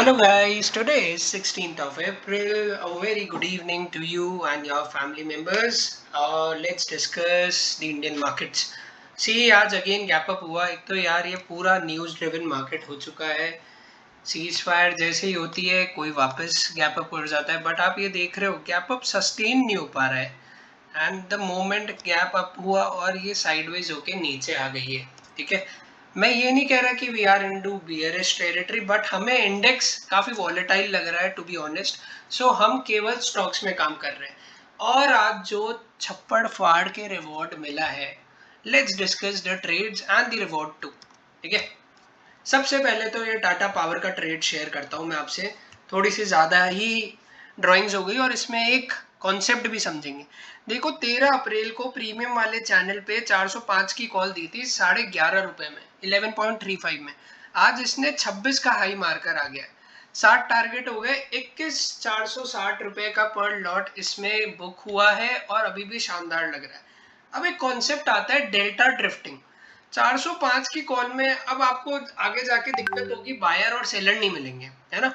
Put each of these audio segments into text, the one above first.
Hello guys, today is 16th of April. A very good evening to you and your family members. Let's discuss the Indian markets. See, आज again gap up हुआ. एक तो यार ये पूरा news driven market हो चुका है. सीज फायर जैसे ही होती है कोई वापस गैप अप हो जाता है, बट आप ये देख रहे हो गैप अप सस्टेन नहीं हो पा रहा है and the moment gap up हुआ और ये साइडवेज होके नीचे आ गई है. ठीक है, मैं ये नहीं कह रहा कि we are in to bearish territory, but हमें इंडेक्स काफ़ी वॉलेटाइल लग रहा है टू बी ऑनेस्ट. सो हम केवल स्टॉक्स में काम कर रहे हैं और आज जो छप्पड़ फाड़ के रिवॉर्ड मिला है, let's discuss the trades and the reward too. ठीक है, सबसे पहले तो ये टाटा पावर का ट्रेड शेयर करता हूँ मैं आपसे. थोड़ी सी ज़्यादा ही ड्राइंग्स हो गई और इसमें एक कॉन्सेप्ट भी समझेंगे. देखो 13 अप्रैल को प्रीमियम वाले चैनल पे 405 की कॉल दी थी 11.5 रुपए में, 11.35 में. आज इसने 26 का हाई मारकर आ गया. 60 टारगेट हो गए, 21,460 रुपए का पर लॉट इसमें बुक हुआ है और अभी भी शानदार लग रहा है. अब एक कॉन्सेप्ट आता है डेल्टा ड्रिफ्टिंग. 405 की कॉल में अब आपको आगे जाके दिक्कत होगी, बायर और सेलर नहीं मिलेंगे, है ना.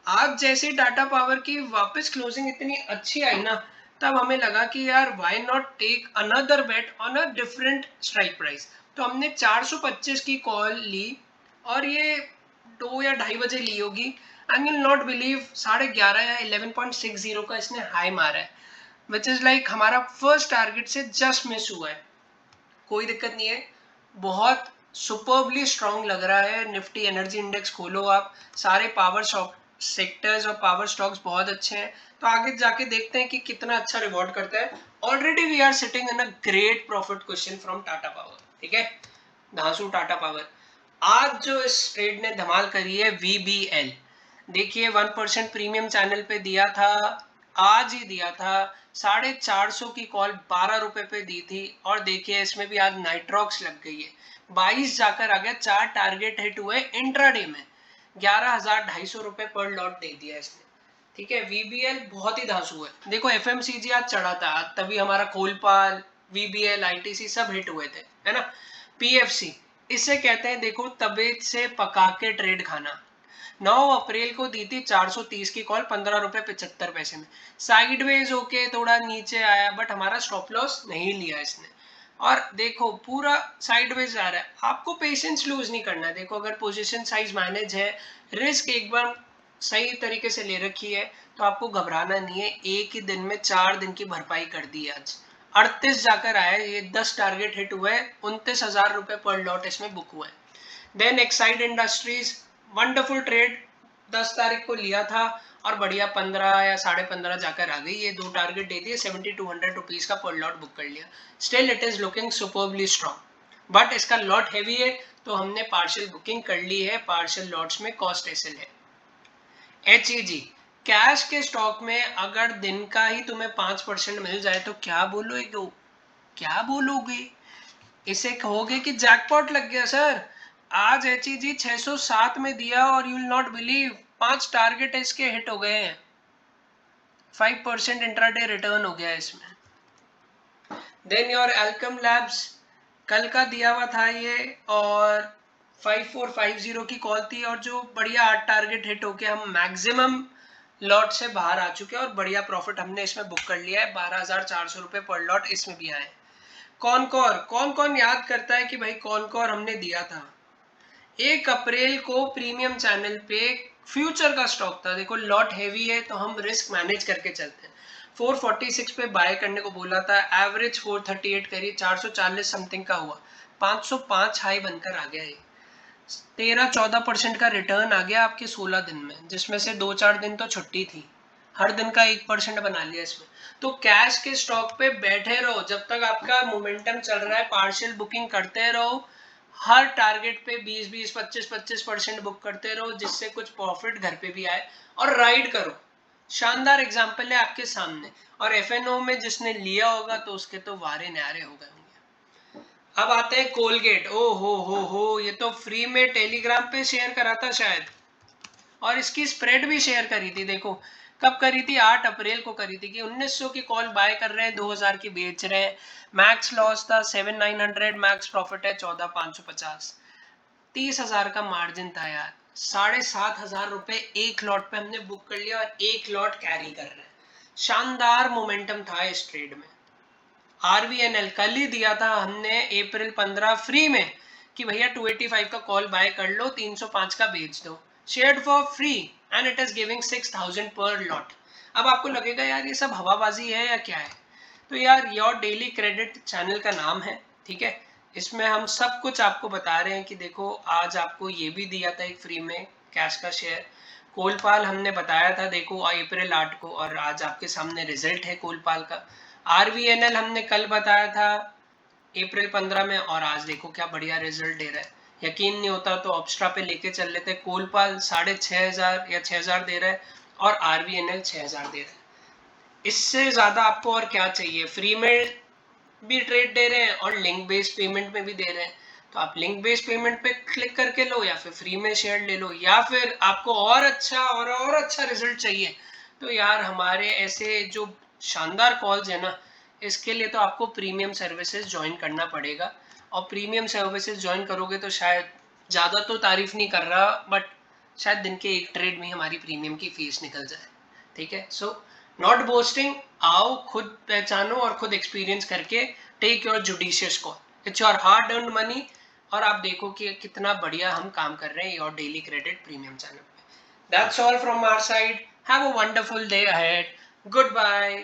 आज जैसे टाटा पावर की वापस क्लोजिंग इतनी अच्छी आई ना, तब हमें लगा कि यार why not take another bet on a different strike price. तो हमने 425 की कॉल ली और ये 2 या 2:30 बजे ली होगी. एंड यू नॉट बिलीव 11.5 या 11.60 का इसने हाई मारा है, विच इज लाइक हमारा फर्स्ट टारगेट से जस्ट मिस हुआ है. कोई दिक्कत नहीं है, बहुत सुपरबली स्ट्रांग लग रहा है. निफ्टी एनर्जी इंडेक्स खोलो आप, सारे पावर सेक्टर्स और पावर स्टॉक्स बहुत अच्छे हैं. तो आगे जाके देखते हैं कि कितना अच्छा रिवॉर्ड करता है. Already we are sitting in a great profit question from Tata power. ठीक है, धांसू टाटा पावर. आज जो इस ट्रेड ने धमाल करी है VBL, देखिए 1% प्रीमियम चैनल पे दिया था, आज ही दिया था. 450 की कॉल 12 रुपए पे दी थी और देखिए इसमें भी आज नाइट्रॉक्स लग गई है. 22 जाकर आ गया. 4 टारगेट हिट हुए इंट्राडे में, 11,250 रुपए पर लॉट दे दिया इसने. ठीक है, VBL बहुत ही धांसू है. देखो FMCG आज चढ़ा था, तभी हमारा कोलपाल, VBL, ITC सब हिट हुए थे, है ना. PFC इसे कहते हैं, देखो तबीयत से पका के ट्रेड खाना. 9 अप्रैल को दी थी 430 की कॉल 15 रुपए 75 पैसे में. साइडवेज होके थोड़ा नीचे आया, बट हमारा स्टॉप लॉस नहीं लिया इसने. और देखो पूरा साइडवेज आ रहा है. आपको पेशेंस लूज नहीं करना है. देखो अगर पोजीशन साइज मैनेज है, रिस्क एक बार सही तरीके से ले रखी है, तो आपको घबराना नहीं है. एक ही दिन में 4 दिन की भरपाई कर दी है. आज 38 जाकर आया, ये 10 टारगेट हिट हुए, 29,000 रुपए पर लॉट इसमें बुक हुआ है. Then Exide industries, wonderful trade, 10 तारीख को लिया था और बढ़िया 15 या 15.5 जाकर आ गई. ये 2 टारगेट दे दिए, 7200 रुपीज का पर लॉट बुक कर लिया. Still it is looking superbly strong, but इसका लॉट हैवी है तो हमने पार्शियल बुकिंग कर ली है. पार्शियल लॉट्स में कॉस्ट एसएल है. HEG, कैश के स्टॉक में अगर दिन का ही तुम्हें 5% मिल जाए तो क्या बोलोगे, क्या बोलोगे. इसे कहोगे कि जैकपॉट लग गया सर. आज HEG 607 में दिया और you will not believe 5 target इसके हिट हो गए हैं. 5% इंट्राडे रिटर्न हो गया इसमें. देन योर एल्कम लैब्स, कल का दिया हुआ था ये और 5450 की कॉल थी और जो बढ़िया 8 टारगेट हिट होके हम मैक्सिमम लॉट से बाहर आ चुके हैं और बढ़िया प्रॉफिट हमने इसमें बुक कर लिया है. 12,400 रुपए पर लॉट इसमें भी आए. कौन कौन याद करता है कि भाई कौन हमने दिया था. 1 अप्रैल को प्रीमियम चैनल पे फ्यूचर का स्टॉक था. देखो लॉट हेवी है तो हम रिस्क मैनेज करके चलते हैं. 446 पे बाय करने को बोला था, एवरेज 438 करी, 440 समथिंग का हुआ, 505 हाई बनकर आ गया. ये 13-14% का रिटर्न आ गया आपके 16 दिन में, जिसमें से 2-4 दिन तो छुट्टी थी. हर दिन का 1% बना लिया इसमें. तो कैश के स्टॉक पे बैठे रहो जब तक आपका मोमेंटम चल रहा है, पार्शियल बुकिंग करते रहो. हर टारगेट पे 20-20, 25-25% बुक करते रहो, जिससे कुछ प्रॉफिट घर पे भी आए और राइड करो. शानदार एग्जाम्पल है आपके सामने. और FNO में जिसने लिया होगा तो उसके तो वारे न्यारे हो गए होंगे. अब आते हैं कोलगेट. ओ हो, ये तो फ्री में टेलीग्राम पे शेयर करा था शायद, और इसकी स्प्रेड भी शेयर करी थी. देखो कब करी थी, 8 अप्रैल को करी थी कि 1900 की कॉल बाय कर रहे हैं, 2000 की बेच रहे हैं. मैक्स लॉस था 7900, मैक्स प्रॉफिट है 14,550, 30,000 का मार्जिन था यार. ₹7,500 एक लॉट पे हमने बुक कर लिया और एक लॉट कैरी कर रहे हैं। शानदार मोमेंटम था इस ट्रेड में। RVNL कल ही दिया था हमने अप्रैल 15 फ्री में कि भैया 285 का कॉल बाय कर लो, 305 का बेच दो, shared for free and it is giving 6000 पर लॉट। अब आपको लगेगा यार ये सब हवाबाजी है या क्या है, तो यार योर डेली क्रेडिट चैनल का नाम है, ठीक है। इसमें हम सब कुछ आपको बता रहे हैं कि देखो आज आपको ये भी दिया था एक फ्री में कैश का शेयर। कोलपाल हमने बताया था देखो अप्रैल 8 को, और आज आपके सामने रिजल्ट है कोलपाल का। RVNL हमने कल बताया था अप्रैल 15 में, और आज देखो क्या बढ़िया रिजल्ट दे रहा है। यकीन नहीं होता तो ऑब्स्ट्रा पे लेके चल लेते। कोलपाल 6,500 या 6,000 दे रहा है और RVNL 6,000 दे रहा है। इससे ज्यादा आपको और क्या चाहिए। फ्री में भी ट्रेड दे रहे हैं और लिंक बेस्ड पेमेंट में भी दे रहे हैं, तो आप लिंक बेस्ड पेमेंट पे क्लिक करके लो या फिर फ्री में शेयर ले लो, या फिर आपको और अच्छा और अच्छा रिजल्ट चाहिए तो यार हमारे ऐसे जो शानदार कॉल्स है ना, इसके लिए तो आपको प्रीमियम सर्विसेज ज्वाइन करना पड़ेगा। और प्रीमियम सर्विसेज ज्वाइन करोगे तो शायद, ज़्यादा तो तारीफ नहीं कर रहा, बट शायद दिन के एक ट्रेड में हमारी प्रीमियम की फीस निकल जाए, ठीक है। सो नॉट बोस्टिंग, आओ खुद पहचानो और खुद एक्सपीरियंस करके take your judicious call, it's your hard earned money, और आप देखो कि कितना बढ़िया हम काम कर रहे हैं your daily credit premium channel पे। That's all from our side, have a wonderful day ahead, good bye.